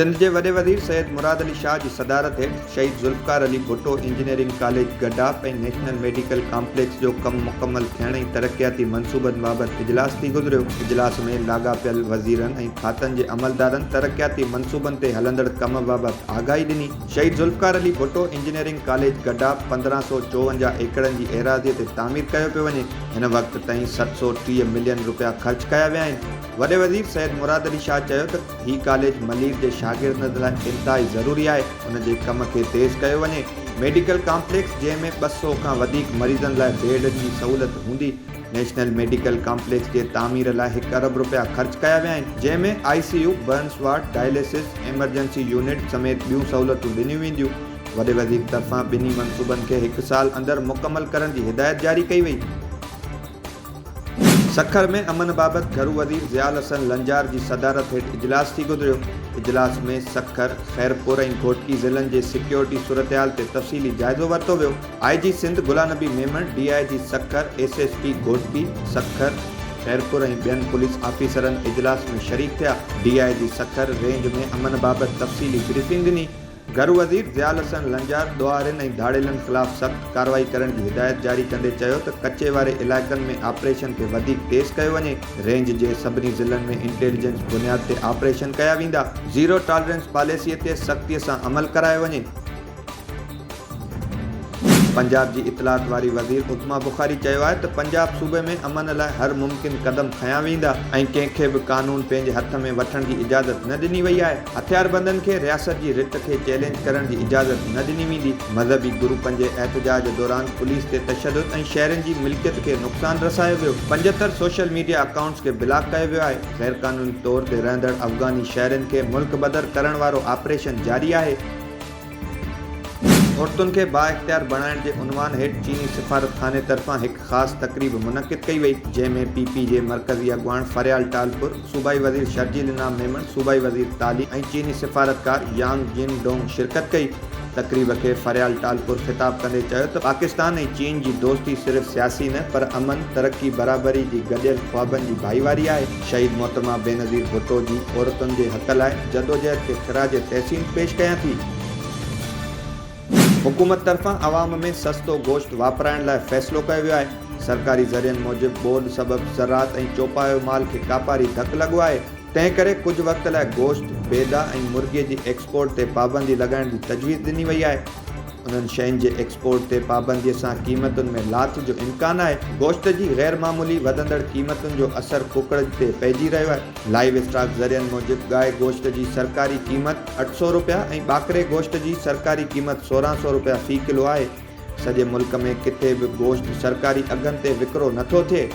सिंध के वॾे वज़ीर सैयद मुराद अली शाह की सदारत हेठ शहीद ज़ुल्फ़कार अली भुट्टो इंजीनियरिंग कॉलेज गडाप और नेशनल मेडिकल कॉम्प्लेक्स जो कम मुकम्मल थियण और तरक्याती मनसूबन बाबत इजलास थी गुजरियो। इजलास में लागापियल वज़ीरन और खातन के अमलदारन तरक्याती मनसूबन ते हलंदड़ कम बाबत आगाही ॾिनी। शहीद ज़ुल्फ़कार अली भुट्टो इंजीनियरिंग कॉलेज गडाप 1554 एकड़न की एराज़ीअ ते तामीर कयो पियो वञे। हिन वक्त ताईं 730 मिलियन रुपया ख़र्च कया विया आहिनि। वॾे वज़ीर सैयद मुराद अली शाह चयो त ही कॉलेज मलीर के शागिर्दनि लाइ इंतहाई ज़रूरी है। उन जे कम के तेज़ कयो वञे। मेडिकल कॉम्प्लेक्स जंहिंमें 200 खां वधीक मरीज़न लाइ बेड की सहूलत हूंदी। नेशनल मेडिकल कॉम्प्लेक्स के तामीर लाइ 1 अरब रुपया ख़र्च कया विया आहिनि, जंहिंमें ICU, Burns ward, dialysis, emergency unit समेत ॿियूं सहूलतूं ॾिनियूं वेंदियूं। वॾे वज़ीर तरफ़ां ॿिन्ही मनसूबनि खे 1 साल अंदर मुकम्मल करण की हिदायत जारी कई वई। सखर में अमन बाबत घरू वज़ीर ज़ियाल हसन लंजार की सदारत हेठ इजलास थी गुजरियो। इजलास में सखर, खैरपुर और घोटकी ज़िलन के सिक्योरिटी सूरतहाल ते तफ़सीली जायज़ो वरितो वियो। IG Sindh Ghulam Nabi Memon, DIG Sukkur, SSP Ghotki, Sukkur, Khairpur और ॿियनि पुलिस आफिसरन इजलास में शरीक थिया। DIG सखर रेंज में अमन बाबत तफ़सीली ब्रीफिंग ॾिनी। घरू वज़ीर ज़ियाल हसन लंजार दुआरनि और धाड़ेलन खिलाफ सख्त कार्रवाई करण की हिदायत जारी कंदे चयो त कच्चे वारे इलाक़नि में ऑपरेशन के वधीक तेज़ कयो वञे। रेंज के सभिनी ज़िलनि में इंटेलिजेंस बुनियाद ते ऑपरेशन कया वेंदा। ज़ीरो टॉलरेंस पॉलिसी ते सख्ती से अमल करायो वञे। पंजाब की इतलात वारी वज़ीर उस्मा बुखारी चयो है तो पंजाब सूबे में अमन लाइ हर मुमकिन कदम खया वेंदा ऐं कंहिंखे भी कानून पंहिंजे हथ में वठण की इजाज़त न ॾिनी वई है। हथियारबंदन के रियासत की रिट के चैलेंज करण की इजाज़त न ॾिनी वेंदी। मज़हबी ग्रुपन के एहतजाज दौरान पुलिस ते तशद्दुद और शहरन की मिल्कियत के नुकसान रसायो वियो। 75 सोशल मीडिया अकाउंट्स के ब्लॉक कयो वियो है। गैर कानूनी तौर ते रहंदड़ अफगानी शहरन के मुल्क बदर करण वारो ऑपरेशन जारी है। औरतुन के बाइख्तियार बनाने के उन्वान हेठ चीनी सिफारत खाने तरफा एक खास तकरीब मुनक़िद कई वई, जंहिंमें PP के मरकजी अगवान फरियाल टालपुर, सूबाई वज़ीर शर्जील इनाम मेमन, सूबाई वज़ीर तालीम और चीनी सिफारतकार यांग जिन डोंग शिरकत कई। तकरीब के फरियाल टालपुर खिताब कंदे चयो तो पाकिस्तान और चीन की दोस्ती सिर्फ सियासी न पर अमन, तरक्की, बराबरी की गडियल ख्वाबन की भाईवारी है। शहीद मोहतरमा बेनज़ीर भुट्टो की औरतुन के हक लाइ जदोजहद के खराज तहसीन पेश कया थी। हुकूमत तरफा अवाम में सस्तो गोश्त वापराइण लाइ फ़ैसिलो कयो वियो आहे। सरकारी ज़रियनि मूजिब बोर्ड सबब ज़रात और चौपायो माल के कापारी धक लगो आहे। तंहिं करे कुछ वक्त लाइ गोश्त, बेदा और मुर्गी की एक्सपोर्ट ते पाबंदी लगाइण की तजवीज़ ॾिनी वई आहे। उन्हनि शयुनि जे एक्सपोर्ट ते पाबंदी सां क़ीमतुनि में लाथ जो इम्कान है। गोश्त की गैर मामूली वधंदड़ क़ीमतुनि जो असर कुकड़ ते पइजी रहियो है। लाइव स्टॉक ज़रियनि मूजिब गाय गोश्त की सरकारी कीमत 800 रुपया और बाकरे गोश्त की सरकारी कीमत 1600 रुपया फ़ी किलो है। सॼे मुल्क में किथे भी गोश्त सरकारी अघनि ते विकिरो नथो थिए।